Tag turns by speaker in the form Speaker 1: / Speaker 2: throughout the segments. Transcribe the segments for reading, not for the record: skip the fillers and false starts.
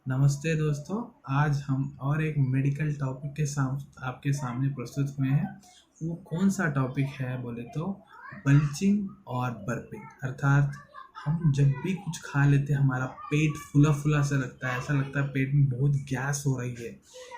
Speaker 1: नमस्ते दोस्तों। आज हम और एक मेडिकल टॉपिक के साथ आपके सामने प्रस्तुत हुए हैं। वो कौन सा टॉपिक है बोले तो बल्जिंग और बर्पिंग, अर्थात हम जब भी कुछ खा लेते हैं हमारा पेट फूला फूला सा लगता है, ऐसा लगता है पेट में बहुत गैस हो रही है,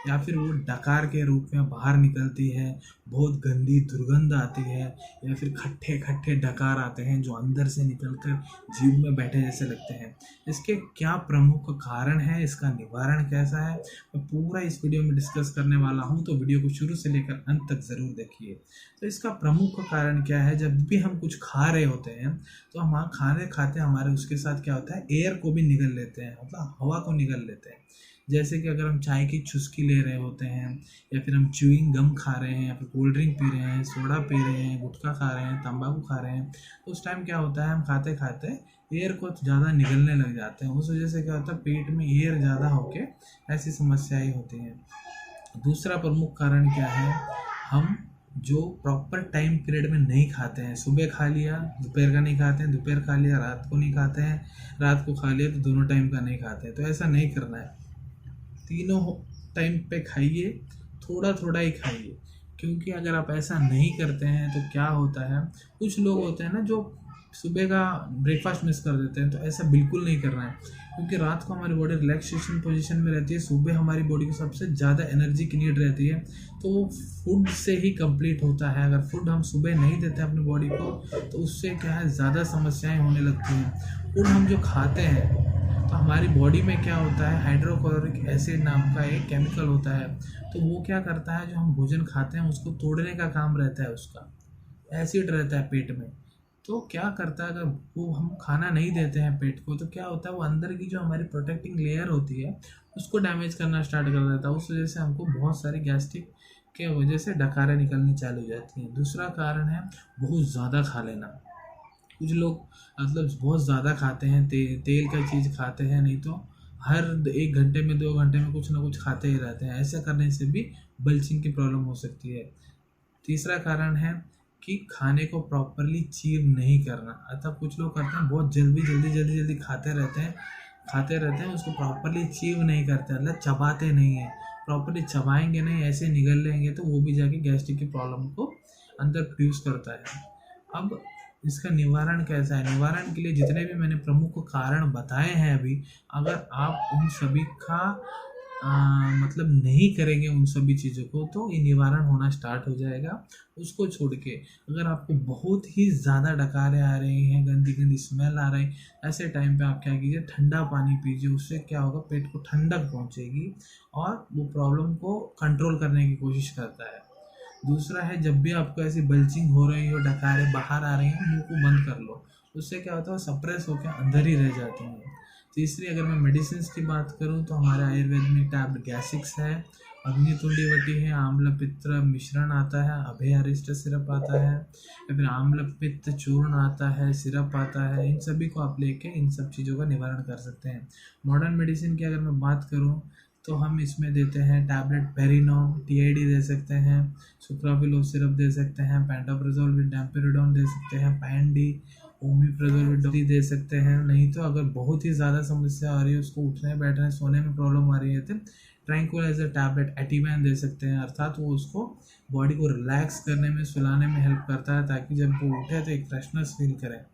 Speaker 1: या फिर वो डकार के रूप में बाहर निकलती है, बहुत गंदी दुर्गंध आती है, या फिर खट्टे खट्टे डकार आते हैं जो अंदर से निकलकर जीभ में बैठे जैसे लगते हैं। इसके क्या प्रमुख कारण है, इसका निवारण कैसा है, मैं पूरा इस वीडियो में डिस्कस करने वाला हूं, तो वीडियो को शुरू से लेकर अंत तक ज़रूर देखिए। तो इसका प्रमुख कारण क्या है, जब भी हम कुछ खा रहे होते हैं तो हम खाने खाते हमारे उसके साथ क्या होता है, एयर को भी निगल लेते हैं, मतलब हवा को निगल लेते हैं। जैसे कि अगर हम चाय की चुस्की ले रहे होते हैं, या फिर हम च्यूइंग गम खा रहे हैं, या फिर कोल्ड ड्रिंक पी रहे हैं, सोडा पी रहे हैं, गुटखा खा रहे हैं, तंबाकू खा रहे हैं, तो उस टाइम क्या होता है, हम खाते खाते एयर को ज़्यादा निगलने लग जाते हैं। उस वजह से क्या होता है, पेट में एयर ज़्यादा होके ऐसी समस्याएं होती हैं। दूसरा प्रमुख कारण क्या है, हम जो प्रॉपर टाइम पीरियड में नहीं खाते हैं। सुबह खा लिया, दोपहर का नहीं खाते हैं, दोपहर खा लिया, रात को नहीं खाते हैं, रात को खा लिया तो दोनों टाइम का नहीं खाते हैं। तो ऐसा नहीं करना है, तीनों टाइम पे खाइए, थोड़ा थोड़ा ही खाइए। क्योंकि अगर आप ऐसा नहीं करते हैं तो क्या होता है, कुछ लोग होते हैं ना जो सुबह का ब्रेकफास्ट मिस कर देते हैं, तो ऐसा बिल्कुल नहीं करना है। क्योंकि रात को हमारी बॉडी रिलैक्सेशन पोजीशन में रहती है, सुबह हमारी बॉडी को सबसे ज़्यादा एनर्जी की नीड रहती है, तो वो फूड से ही कंप्लीट होता है। अगर फूड हम सुबह नहीं देते अपनी बॉडी को तो उससे क्या है, ज़्यादा समस्याएं होने लगती हैं। फूड हम जो खाते हैं तो हमारी बॉडी में क्या होता है, हाइड्रोक्लोरिक एसिड नाम का एक केमिकल होता है, तो वो क्या करता है, जो हम भोजन खाते हैं उसको तोड़ने का काम रहता है, उसका एसिड रहता है पेट में। तो क्या करता है, अगर वो हम खाना नहीं देते हैं पेट को, तो क्या होता है, वो अंदर की जो हमारी प्रोटेक्टिंग लेयर होती है उसको डैमेज करना स्टार्ट कर देता है। उस वजह से हमको बहुत सारी गैस्ट्रिक के वजह से डकारें निकलनी चालू हो जाती हैं। दूसरा कारण है बहुत ज़्यादा खा लेना। कुछ लोग मतलब बहुत ज़्यादा खाते हैं, तेल का चीज़ खाते हैं, नहीं तो हर 1 घंटे में 2 घंटे में कुछ ना कुछ खाते ही रहते हैं। ऐसा करने से भी बल्जिंग की प्रॉब्लम हो सकती है। तीसरा कारण है कि खाने को प्रॉपरली च्यू नहीं करना। अतः कुछ लोग करते हैं, बहुत जल्दी खाते रहते हैं, उसको प्रॉपरली च्यू नहीं करते, मतलब चबाते नहीं है। प्रॉपरली चबाएंगे नहीं, ऐसे निगल लेंगे तो वो भी जाके गैस्ट्रिक की प्रॉब्लम को अंदर प्रोड्यूस करता है। अब इसका निवारण कैसा है, निवारण के लिए जितने भी मैंने प्रमुख कारण बताए हैं अभी, अगर आप उन सभी का मतलब नहीं करेंगे उन सभी चीज़ों को, तो ये निवारण होना स्टार्ट हो जाएगा। उसको छोड़ के अगर आपको बहुत ही ज़्यादा डकारें आ रही हैं, गंदी गंदी स्मेल आ रही, ऐसे टाइम पे आप क्या कीजिए, ठंडा पानी पीजिए। उससे क्या होगा, पेट को ठंडक पहुंचेगी और वो प्रॉब्लम को कंट्रोल करने की कोशिश करता है। दूसरा है, जब भी आपको ऐसी बल्जिंग हो रही हो, डकारें बाहर आ रही हैं, मुंह को बंद कर लो। उससे क्या होता है, सप्रेस होकर अंदर ही रह जाती हैं। तीसरी, अगर मैं मेडिसिन की बात करूं तो हमारे आयुर्वेद में टैब गैसिक्स है, अग्नितुंडीवटी है, आम्ल पित्त मिश्रण आता है, अभय अरिष्ट सिरप आता है, या फिर आम्ल पित्त चूर्ण आता है, सिरप आता है। इन सभी को आप लेके इन सब चीज़ों का निवारण कर सकते हैं। मॉडर्न मेडिसिन की अगर मैं बात करूं तो हम इसमें देते हैं टैबलेट पेरिनोम, टीआईडी दे सकते हैं, सुक्राविलो सिरप दे सकते हैं, पेंटाप्रोजोल विद डैम्पेरिडोन दे सकते हैं, पैंडी ओमिप्रोजोल विद दे सकते हैं। नहीं तो अगर बहुत ही ज़्यादा समस्या आ रही है, उसको उठने बैठने सोने में प्रॉब्लम आ रही है, तो ट्रैंक्विलाइजर टैबलेट एटिवैन दे सकते हैं, अर्थात वो उसको बॉडी को रिलैक्स करने में, सुलाने में हेल्प करता है, ताकि जब वो उठे तो एक फ्रेशनेस फील करे।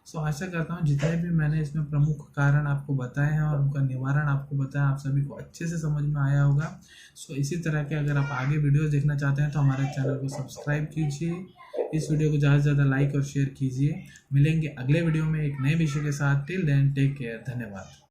Speaker 1: सो आशा करता हूँ जितने भी मैंने इसमें प्रमुख कारण आपको बताए हैं और उनका निवारण आपको बताया, आप सभी को अच्छे से समझ में आया होगा। सो इसी तरह के अगर आप आगे वीडियोस देखना चाहते हैं तो हमारे चैनल को सब्सक्राइब कीजिए, इस वीडियो को ज़्यादा से ज़्यादा लाइक और शेयर कीजिए। मिलेंगे अगले वीडियो में एक नए विषय के साथ। टिल देन टेक केयर, धन्यवाद।